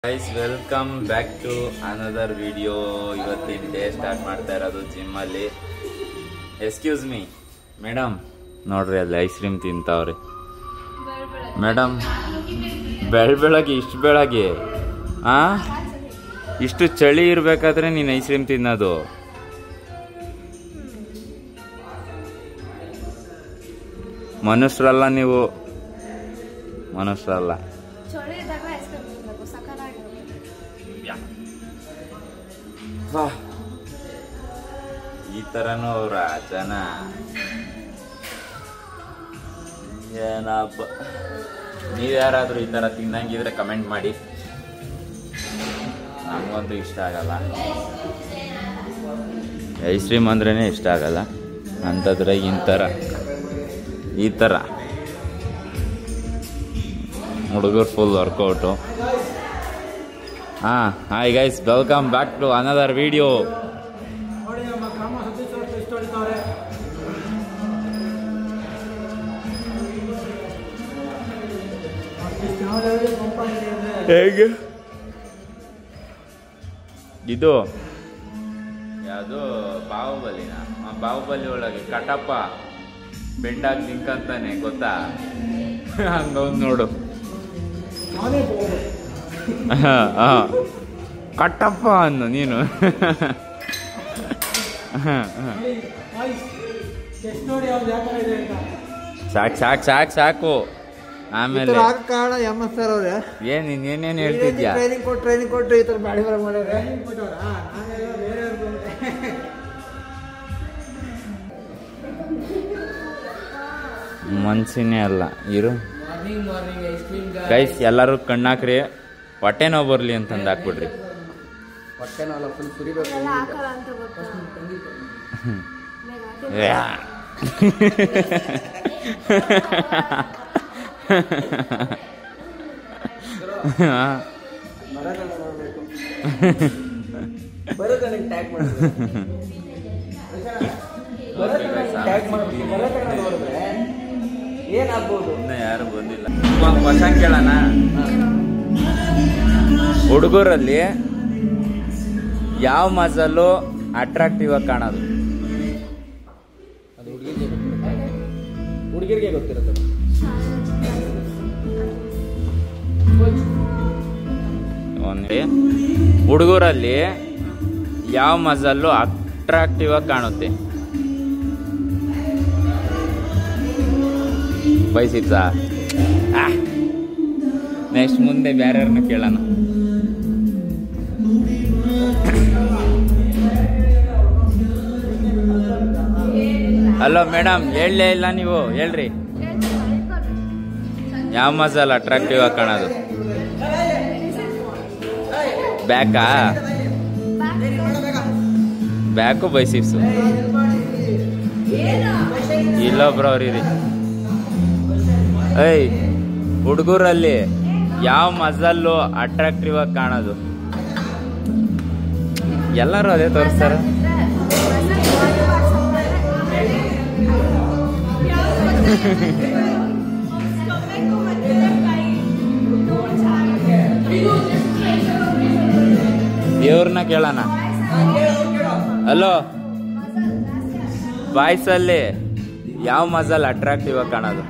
Guys welcome back to another video. ಇವತ್ತಿನ day start ಮಾಡ್ತಾ ಇರೋದು ಜಿಮ್ ಅಲ್ಲಿ. ಎಕ್ಸ್ಕ್ಯೂಸ್ ಮೀ ಮೇಡಮ್, ನೋಡ್ರಿ ಅಲ್ಲಿ ಐಸ್ ಕ್ರೀಮ್ ತಿಂತಾವ್ರಿ. ಮೇಡಮ್ ಬೆಳಗ್ಗೆ ಇಷ್ಟು ಬೆಳಗ್ಗೆ ಇಷ್ಟು ಚಳಿ ಇರ್ಬೇಕಾದ್ರೆ ನೀನು ಐಸ್ ಕ್ರೀಮ್ ತಿನ್ನೋದು? ಮನುಷ್ಯರಲ್ಲ ನೀವು, ಮನುಷ್ಯರಲ್ಲ. ಈ ತರನು ಅವ್ರ ಜನ ಏನಪ್ಪ. ನೀವ್ಯಾರಾದ್ರೂ ಈ ತರ ತಿನ್ನಂಗಿದ್ರೆ ಕಮೆಂಟ್ ಮಾಡಿ. ನಮಗಂತೂ ಇಷ್ಟ ಆಗಲ್ಲ, ಐಸ್ ಕ್ರೀಮ್ ಅಂದ್ರೇನೆ ಇಷ್ಟ ಆಗಲ್ಲ. ಅಂಥದ್ರೆ ಈ ಥರ ಹುಡುಗರು full workout. Hi guys, welcome back to another video. ಹೇಗೆ ಇದು ಯಾವುದು ಬಾಹುಬಲಿನ? ಬಾಹುಬಲಿ ಒಳಗೆ ಕಟಪ್ಪ ಬೆಂಡಾಗಿ ನಿಂಕಂತಾನೆ ಗೊತ್ತಾ? ಹಂಗವ್ ನೋಡು. ಕಟ್ಟಪ್ಪ ಅನ್ನು ನೀನು. ಸಾಕು. ಆಮೇಲೆ ಏನೇನು ಹೇಳ್ತಿದ್ಯಾ? ಟ್ರೈನಿಂಗ್ ಕೊಟ್ಟು ಈ ತರ ಬಾಡಿ ಬರ ಮಾಡ್ಯಾರ. ಮನ್ಸಿನೇ ಅಲ್ಲ ಇರು. ಗೈಸ್ ಎಲ್ಲರೂ ಕಣ್ಣಾಕ್ರಿ, ಹೊಟ್ಟೆ ನೋವು ಬರ್ಲಿ ಅಂತಂದು ಹಾಕ್ಬಿಡ್ರಿ. ಹೊಟ್ಟೆ ನೋವು ಫುಲ್ ಸುರಿಬೇಕು. ಯಾರು ಬಂದಿಲ್ಲ. ಕ್ವಶನ್ ಕೇಳೋಣ. ಹುಡುಗರಲ್ಲಿ ಯಾವ ಮಜಲ್ಲು ಅಟ್ರಾಕ್ಟಿವ್ ಆಗಿ ಕಾಣೋದು? ಅದು ಹುಡುಗಿರಿಗೆ ಗೊತ್ತಿರುತ್ತೆ. ಹುಡುಗರಲ್ಲಿ ಯಾವ ಮಜಲ್ಲು ಅಟ್ರಾಕ್ಟಿವ್ ಆಗಿ ಕಾಣುತ್ತೆ? ಬೈಸಿಪ್ಸ. ನೆಕ್ಸ್ಟ್ ಮುಂದೆ ಬೇರೆಯವ್ರನ್ನ ಕೇಳೋಣ. ಹಲೋ ಮೇಡಮ್, ಹೇಳಲೇ ಇಲ್ಲ ನೀವು, ಹೇಳ್ರಿ. ಯಾವ ಮಸಾಲ ಅಟ್ರಾಕ್ಟಿವ್ ಆಗಿ ಕಾಣೋದು? ಬ್ಯಾಕಾ? ಬ್ಯಾಕು ಬೈಸಿಪ್ಸು? ಇಲ್ಲೊಬ್ರು ಅವ್ರಿ. ಏಯ್, ಹುಡುಗರಲ್ಲಿ ಯಾವ ಮಜಲ್ಲು ಅಟ್ರಾಕ್ಟಿವ್ ಆಗಿ ಕಾಣೋದು? ಎಲ್ಲರೂ ಅದೇ ತೋರಿಸ್ತಾರ. ಇವ್ರನ್ನ ಕೇಳೋಣ. ಹಲೋ, ಬಾಯ್ಸಲ್ಲಿ ಯಾವ ಮಜಲ್ ಅಟ್ರಾಕ್ಟಿವ್ ಆಗಿ ಕಾಣೋದು?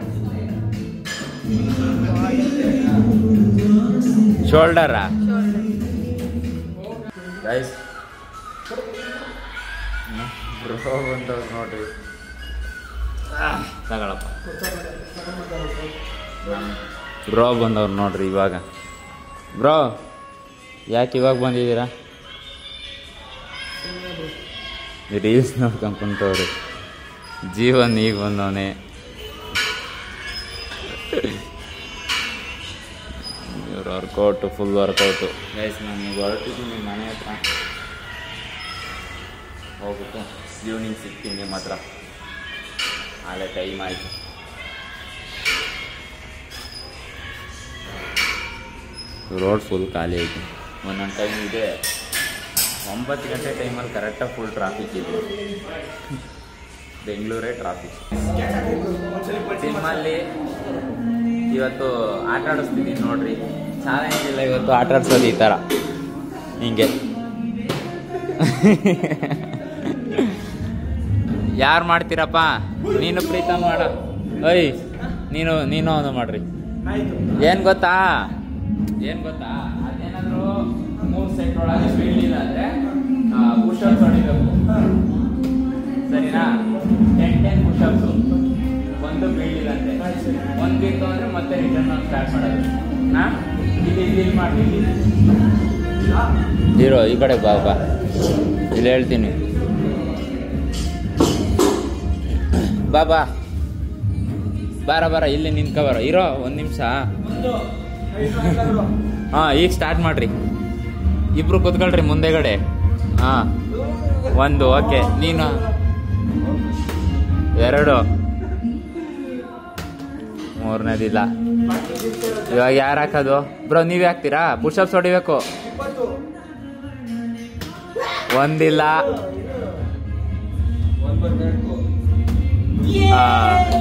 ಶೋಲ್ಡರಾ? ಗೈಸ್ ಬ್ರೋ ಬಂದವ್ರು ನೋಡ್ರಿ. ತಗೊಳಪ್ಪ. ಬ್ರೋ ಬಂದವ್ರು ನೋಡ್ರಿ ಇವಾಗ. ಬ್ರೋ ಯಾಕೆ ಇವಾಗ ಬಂದಿದ್ದೀರಾ? ರೀಲ್ಸ್ ನೋಡ್ಕೊಂಡು ಕುಂತವ್ರಿ. ಜೀವನ್ ಈಗ ಬಂದವನೇ. ಇವ್ರು ವರ್ಕೌಟು, ಫುಲ್ ವರ್ಕೌಟು. ಗೈಸ್ ನಾನು ಈಗ ಹೊರಟಿದ್ದೀನಿ ಮನೆ ಹತ್ರ. ಹೋಗ್ಬಿಟ್ಟು ಈವ್ನಿಂಗ್ ಸಿಗ್ತೀನಿ ನಿಮ್ಮ ಹತ್ರ. ಆಲೆ ಟೈಮ್ ಆಯಿತು. ರೋಡ್ ಫುಲ್ ಖಾಲಿ ಐತಿ. ಒಂದೊಂದು ಟೈಮ್ ಇದೆ 9 ಗಂಟೆ ಟೈಮಲ್ಲಿ ಕರೆಕ್ಟಾಗಿ ಫುಲ್ ಟ್ರಾಫಿಕ್ ಇದೆ. ಬೆಂಗಳೂರೇ ಟ್ರಾಫಿಕ್. ಜಿಮ್ಮಲ್ಲಿ ಇವತ್ತು ಆಟ ಆಡಿಸ್ತಿದ್ದೀನಿ ನೋಡ್ರಿ. ಚಾಲೆಂಜ್ ಇಲ್ಲ ಇವತ್ತು ಆಟ ಆಡ್ಸೋದು ಈ ಥರ ಹಿಂಗೆ. ಯಾರು ಮಾಡ್ತೀರಪ್ಪ? ನೀನು ಪ್ರೀತಮ್ ಮಾಡ. ಓಯ್ ನೀನು ಅವನು ಮಾಡ್ರಿ. ಏನು ಗೊತ್ತಾ ಅದೇನಾದರೂ 3 ಸೆಟ್ ಒಳಗೆ ಬೀಳಲಿಲ್ಲ ಅಂದರೆ ಪುಷಪ್ಸ್ ಹೊಡಿಬೇಕು, ಸರಿನಾ? 10 ಪುಷಪ್ಸು, ಒಂದು ಬೀಳಲಿಲ್ಲ ಅಂದರೆ. ಒಂದು ಬಿತ್ತು ಅಂದರೆ ಮತ್ತೆ ರಿಟರ್ನ್ ಸ್ಟಾರ್ಟ್ ಮಾಡೋದು. ಇಲ್ಲಿ ಮಾಡಿ ಇರೋ, ಈ ಕಡೆ ಬಾ ಇಲ್ಲಿ ಹೇಳ್ತೀನಿ. ಬಾರ ಇಲ್ಲಿ ನಿಂತ್ಕೊಬಾರ. ಇರೋ 1 ನಿಮಿಷ. ಹಾಂ, ಈಗ ಸ್ಟಾರ್ಟ್ ಮಾಡ್ರಿ. ಇಬ್ರು ಕೂತ್ಕೊಳ್ರಿ ಮುಂದೆಗಡೆ. ಹಾಂ, 1 ಓಕೆ. ನೀನು 2, 3ನೇದಿಲ್ಲ. ಇವಾಗ ಯಾರು ಹಾಕೋದು ಬ್ರೋ? ನೀವೇ ಹಾಕ್ತೀರಾ? ಪುಷಪ್ಸ್ ಹೊಡಿಬೇಕು. 1 ಇಲ್ಲ.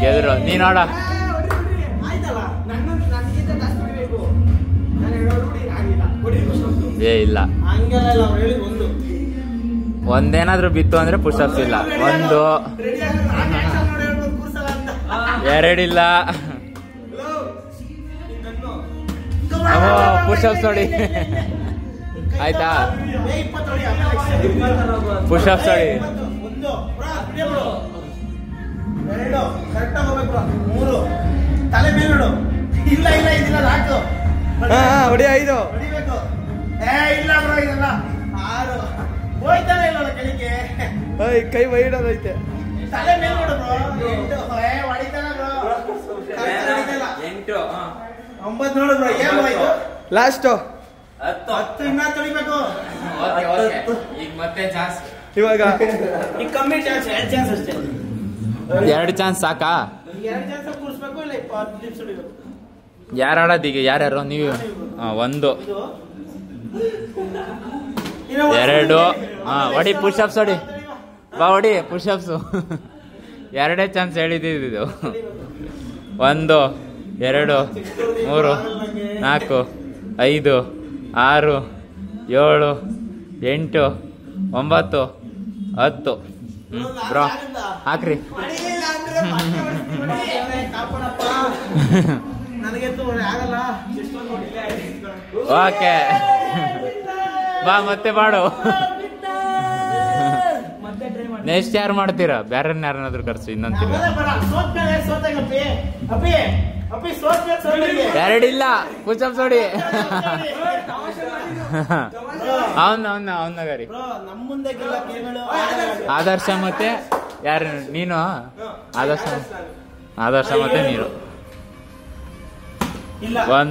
ಗೆದ್ರು. ನೀನು ನೋಡ. ಇಲ್ಲ, ಒಂದೇನಾದ್ರೂ ಬಿತ್ತು ಅಂದ್ರೆ ಪುಷಪ್ಸ್ ಇಲ್ಲ. 1, 2 ಇಲ್ಲ. ಪುಷಪ್ಸ್ ಹೊಡಿ. ಆಯ್ತಾ? ಪುಷಪ್ಸ್ ಹೊಡಿ. 2 ಕರೆಕ್ಟಾಗಿ ಹೋಗ್ಬೇಕು. 3 ತಲೆ ಮೇಲೆ ನೋಡು. ಇಲ್ಲ ಇದಿಲ್ಲ ನಾಕು. ಹೊಡಿ 5 ಹೊಡಿಬೇಕು. ಇಲ್ಲ ಬ್ರೋ, ಇದಲ್ಲ 6 ಹೋಯ್ತಾನೆ ಇಲ್ಲ ಕೆಳಗೆ. ಕೈ ವೈಡೋದೈತೆ. ತಲೆ ಮೇಲೆ ನೋಡು ಬ್ರೋ. 8 ಹೊಡಿತಾನೆ ಬ್ರೋ. 8 9 ನೋಡು ಬ್ರೋ. ಏನು ಹೋಯ್ತು? ಲಾಸ್ಟ್ 10 ಇನ್ನ ತೊಳಿಬೇಕು. ಈಗ ಮತ್ತೆ ಜಾಸ್ತಿ. ಇವಾಗ ಈಗ ಕಮ್ಮಿ ಚಾನ್ಸ್, 2 ಚಾನ್ಸ್ ಅಷ್ಟೇ. 2 ಚಾನ್ಸ್ ಸಾಕಾ? 2 ಚಾನ್ಸ್ ಕೂರಿಸ್ಬೇಕು, ಇಲ್ಲ 10 ನಿಮಿಷ ಹೊಡಿಬೇಕು. ಯಾರು ಆಡೋದು ಈಗ? ಯಾರ್ಯಾರು ನೀವು? 1 2 ಹೊಡಿ. ಪುಷಪ್ಸ್ ಹೊಡಿ. ಹೊಡಿ ಪುಷಪ್ಸು. 2 ಚಾನ್ಸ್ ಹೇಳಿದ್ದು. 1 2 3 4 5 6 7 8 9 10. ಬ್ರೋ ಹಾಕ್ರಿ. ಓಕೆ, ಬಾ ಮತ್ತೆ ಮಾಡು. ನೆಕ್ಸ್ಟ್ ಯಾರು ಮಾಡ್ತೀರಾ? ಬೇರೆ ಯಾರನ್ನಾದ್ರೂ ಕರ್ಸು ಇನ್ನೊಂದು. 2 ಇಲ್ಲ. ಪುಷಪ್ಸ್ ಹೊಡಿ. ಅವನಗರಿ ಆದರ್ಶ ಮತ್ತೆ ಯಾರು? ನೀನು ಆದರ್ಶ ಮತ್ತೆ ನೀನು. 1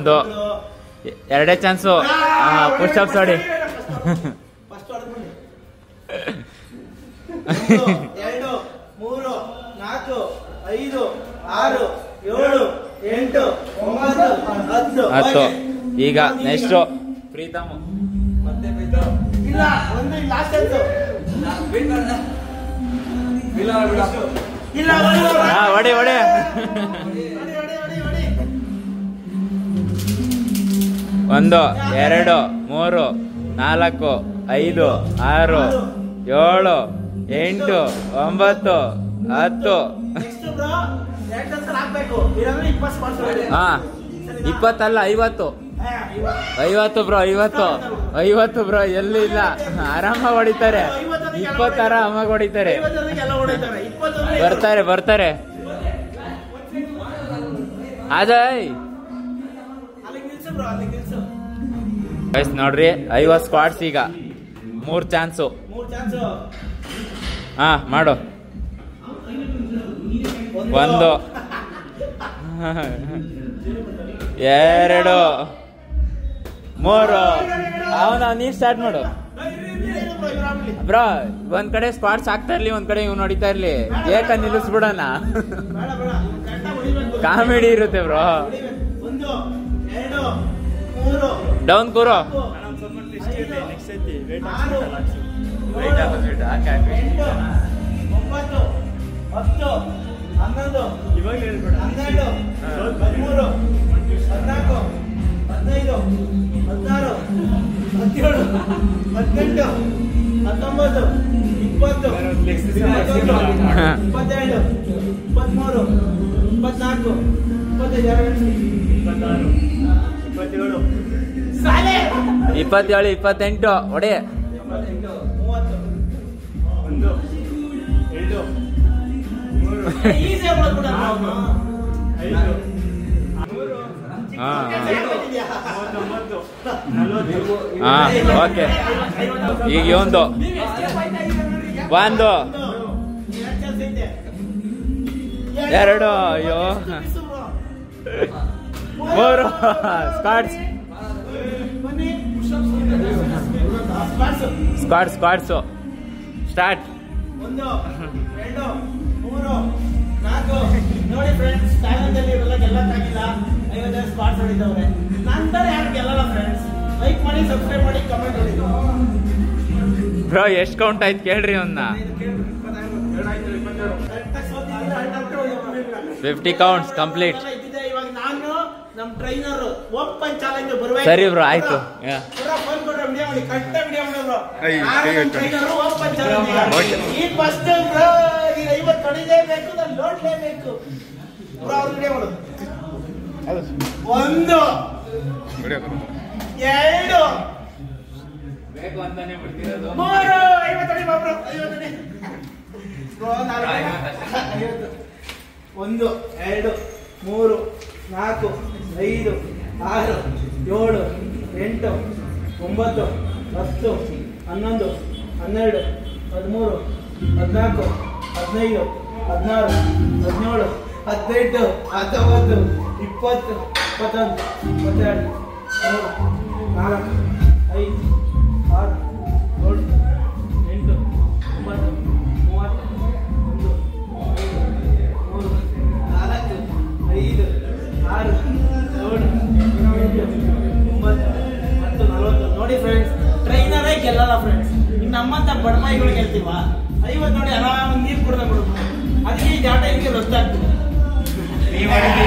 2 ಚಾನ್ಸು. ಪುಷಪ್ಸ್ ಹೊಡಿ. 1 2 3 4 5 6 7 8 9 10. ಈಗ ನೆಕ್ಸ್ಟ್ ಪ್ರೀತಮ್. ಇಲ್ಲ, 1 ಲಾಸ್ಟ್ ಆಯ್ತು. ಇಲ್ಲ ಹೊಡಿ. 1 2 3 4 5 6 7 8 9 10. ಹಾ, 20 ಅಲ್ಲ 50. 50 ಬ್ರೋ. 50 ಬ್ರೋ. ಎಲ್ಲಿ ಇಲ್ಲ, ಆರಾಮಾಗಿ ಹೊಡಿತಾರೆ. 20 ಆರಾಮಾಗಿ ಹೊಡಿತಾರೆ. ಬರ್ತಾರೆ ಅಜಯ್. ನೋಡ್ರಿ 50 ಸ್ಕ್ವಾಡ್ಸ್. ಈಗ 3 ಚಾನ್ಸು. ಹಾ, ಮಾಡು. 1 2 3. ನೀನ್ ಸ್ಟಾರ್ಟ್ ಮಾಡು ಬ್ರೋ. ಒಂದ್ ಕಡೆ ಸ್ಕ್ವಾಡ್ಸ್ ಆಗ್ತಾ ಇರ್ಲಿ, ಒಂದ್ ಕಡೆ ಇವ್ನು ಹೊಡಿತಾ ಇರ್ಲಿ. ಏಕ ನಿಲ್ಲಿಸ್ಬಿಡೋಣ. ಕಾಮಿಡಿ ಇರುತ್ತೆ ಬ್ರೋ. ಡೌನ್ ಕೂರು. ಇವಾಗ ಹೇಳ್ಬೇಡ. 12 13 14 15 16 17 18 19 20 22 23 24 25 27 ಸಾಲೆ 27 28 ಒಡೆ 30 1 2 3 ಈಸಿ ಆಗ್ಬಿಡ ಓಕೆ ಈಗ ಒಂದು ಎರಡು ಅಯ್ಯೋ 3 ಸ್ಕ್ವಾಟ್ಸ್ ಸ್ಟಾರ್ಟ್ 1 2 3 4 ನೋಡಿ ಫ್ರೆಂಡ್ಸ್ ಚಾನಲ್ನಲ್ಲಿ ಇವೆಲ್ಲ ಗೆಲ್ಲಕ್ಕಾಗಿಲ್ಲ 50 ಸ್ಪಾಟ್ಸ್ ಹೊಡಿದವ್ರೆ ನಂತರ ಯಾರು ಗೆಲ್ಲಲ್ಲ ಫ್ರೆಂಡ್ಸ್ ಲೈಕ್ ಮಾಡಿ ಸಬ್ಸ್ಕ್ರೈಬ್ ಮಾಡಿ ಕಮೆಂಟ್ ಮಾಡಿ ಬ್ರೋ ಎಷ್ಟು ಕೌಂಟ್ ಆಯ್ತು ಕೇಳ್ರಿ ಅವನ್ನ 50 ಕೌಂಟ್ಸ್ ಕಂಪ್ಲೀಟ್ ಇವಾಗ ನಾನು ನಮ್ಮ ಟ್ರೈನರ್ ಓಪನ್ ಚಾಲೆಂಜ್ ಬರಬೇಕು ಸರಿ ಬ್ರೋ ಆಯ್ತು ಫೋನ್ ಕೊಡ್ರೆ ವಿಡಿಯೋ ಮಾಡಿ ಕಟ್ಟ ವಿಡಿಯೋ ಮಾಡಿ ಬ್ರೋ ಟ್ರೈನರ್ ಓಪನ್ ಚಾಲೆಂಜ್ ಈ ಫಸ್ಟ್ ಬ್ರೋ ಈ 50 ಹೊಡಿಲೇಬೇಕು ನಾನು ನೋಡ್ಲೇಬೇಕು ಬ್ರೋ ಅವ್ರು ವಿಡಿಯೋ ಮಾಡು 1 2 ಬೇಕು ಅಂತಾನೆ ಬಿಡ್ತಿರೋದು 3 50 ಹೊಡಿ ಬ್ರೋ 50 ಬ್ರೋ 50 1 2 3 4 5 6 7 8 9 10 11 12 13 14 15 16 17 18 19 20 21 22 4 5 6 7 8 ನೋಡಿ ಫ್ರೆಂಡ್ಸ್ ಟ್ರೈನರೇ ಗೆಲ್ಲಲ್ಲ ಫ್ರೆಂಡ್ಸ್ ಇನ್ನು ನಮ್ಮಂತ ಬಡಮಾಯಿಗಳು ಗೆಲ್ತೀವ 50 ನೋಡಿ ಆರಾಮ ನೀರು ಕುಡ್ದ ಬಿಡುದು ಅದಕ್ಕೆ ಈ ಜಾಟ ಹಿಂಗೆ ರೊಚ್ಚಾಗ್ತದೆ 50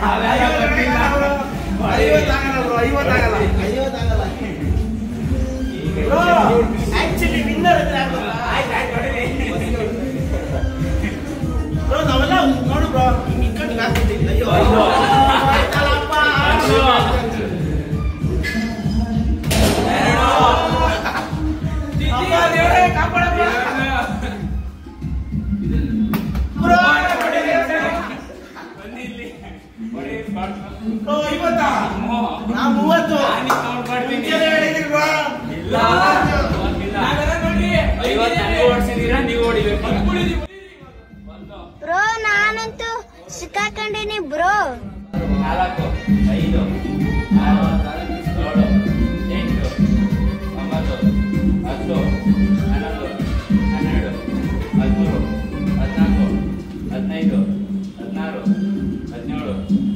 ಆಗಲ್ಲ ಆಕ್ಚುಲಿ ವಿನ್ನರ್ ಬ್ರೋ ನಾವೆಲ್ಲ ನೋಡು ಬ್ರೋ ಇಕ್ಕಟ್ಟಿಗೆ ಹಾಕ್ಬಿಟ್ಟಿಲ್ಲ ಅಯ್ಯೋ ಬ್ರೋ ನಾನಂತೂ ಸಿಕ್ಕಾಕೊಂಡಿನಿ ಬ್ರೋ 4 5 6 7 8 9 10 11 12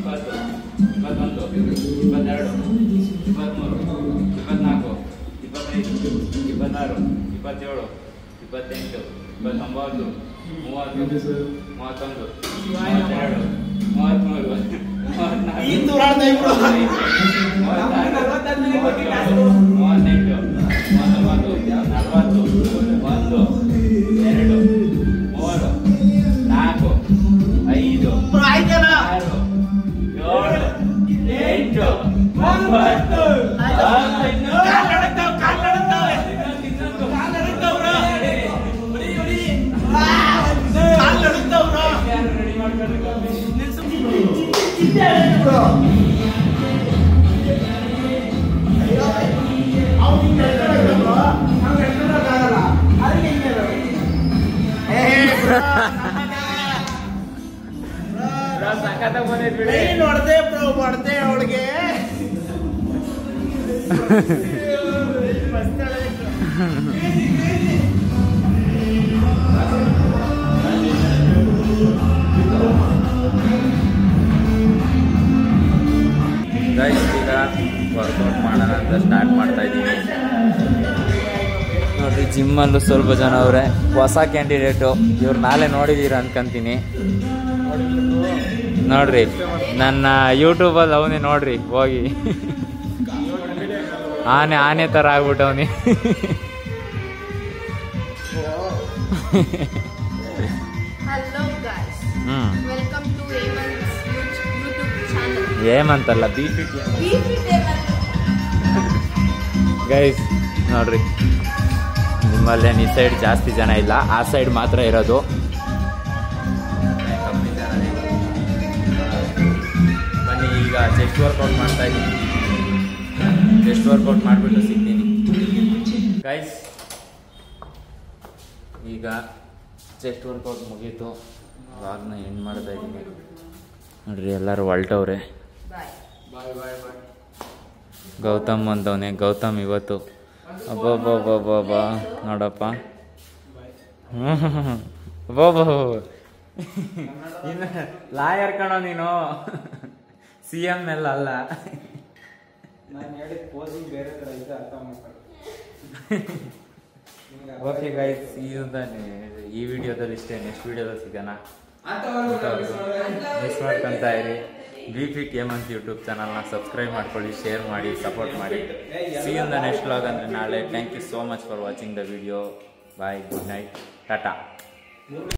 13 14 15 16 17 18 19 20 21 22 23 24 25 26 27 28 29 30 31 32 33 ಈ ತುರಾದ ಇಬ್ರು ನೋಡ್ದೆ ಬ್ರೋ ಮಾಡ್ದೆ ಅವಳಿಗೆ ಈಗ ವರ್ಕೌಟ್ ಮಾಡೋಣ ಅಂತ ಸ್ಟಾರ್ಟ್ ಮಾಡ್ತಾ ಇದ್ದೀವಿ ನೋಡ್ರಿ. ಜಿಮ್ಮಲ್ಲೂ ಸ್ವಲ್ಪ ಜನ ಅವರೇ, ಹೊಸ ಕ್ಯಾಂಡಿಡೇಟು. ಇವ್ರು ನಾಳೆ ನೋಡಿದ್ದೀರ ಅನ್ಕೊಂತೀನಿ. ನೋಡ್ರಿ ನನ್ನ ಯೂಟ್ಯೂಬಲ್ಲಿ ಅವನೇ ನೋಡ್ರಿ ಹೋಗಿ ಆನೆ ಥರ ಆಗ್ಬಿಟ್ಟವನಿ. Hello guys. Hmm Welcome to Eamon's YouTube channel. ಏಮಂತಲ್ಲ BFit BFit Eamon. Guys ನೋಡ್ರಿ, ನಿಮ್ಮಲ್ಲೇ ಈ ಸೈಡ್ ಜಾಸ್ತಿ ಜನ ಇಲ್ಲ, ಆ ಸೈಡ್ ಮಾತ್ರ ಇರೋದು. ಕಮ್ಮಿ ಜನನೇ. ಬನ್ನಿ ಈಗ ಚೆಸ್ಟ್ ವರ್ಕೌಟ್ ಮಾಡ್ತಾ ಇದ್ದೀನಿ. ಚೆಸ್ಟ್ ವರ್ಕೌಟ್ ಮಾಡಿಬಿಟ್ಟು ಸಿಗ್ತೀನಿ ಗೈಸ್. ಈಗ ಚೆಸ್ಟ್ ವರ್ಕೌಟ್ ಮುಗೀತು, ವ್ಲಾಗ್ನ ಎಂಡ್ ಮಾಡ್ತಾ ಇದ್ದೀನಿ. ನೋಡ್ರಿ ಎಲ್ಲರೂ ಹೊಲ್ಟವ್ರೆ. ಗೌತಮ್ ಅಂತವನೇ. ಗೌತಮ್ ಇವತ್ತು ಅಬ್ಬಬ್ಬಬ್ಬಬ್ಬ ನೋಡಪ್ಪ. ಅಬ್ಬಬ್ಬ ಇನ್ನು ಲಾಯರ್ ಕಣೋ ನೀನು, CM ಎಲ್ಲ ಅಲ್ಲ. ಓಕೆ ಗೈಸ್, ಈ ವಿಡಿಯೋದಲ್ಲಿ ಇಷ್ಟೇ. ನೆಕ್ಸ್ಟ್ ವಿಡಿಯೋದಲ್ಲಿ ಸಿಗೋಣ. ಮಿಸ್ ಮಾಡ್ಕೊಂತ ಇರಿ. BFit ಹೇಮಂತ್ ಯೂಟ್ಯೂಬ್ ಚಾನಲ್ನ ಸಬ್ಸ್ಕ್ರೈಬ್ ಮಾಡ್ಕೊಳ್ಳಿ, ಶೇರ್ ಮಾಡಿ, ಸಪೋರ್ಟ್ ಮಾಡಿ. See in the next vlog ಅಂದರೆ ನಾಳೆ. Thank you so much for watching the video. Bye, good night, Tata.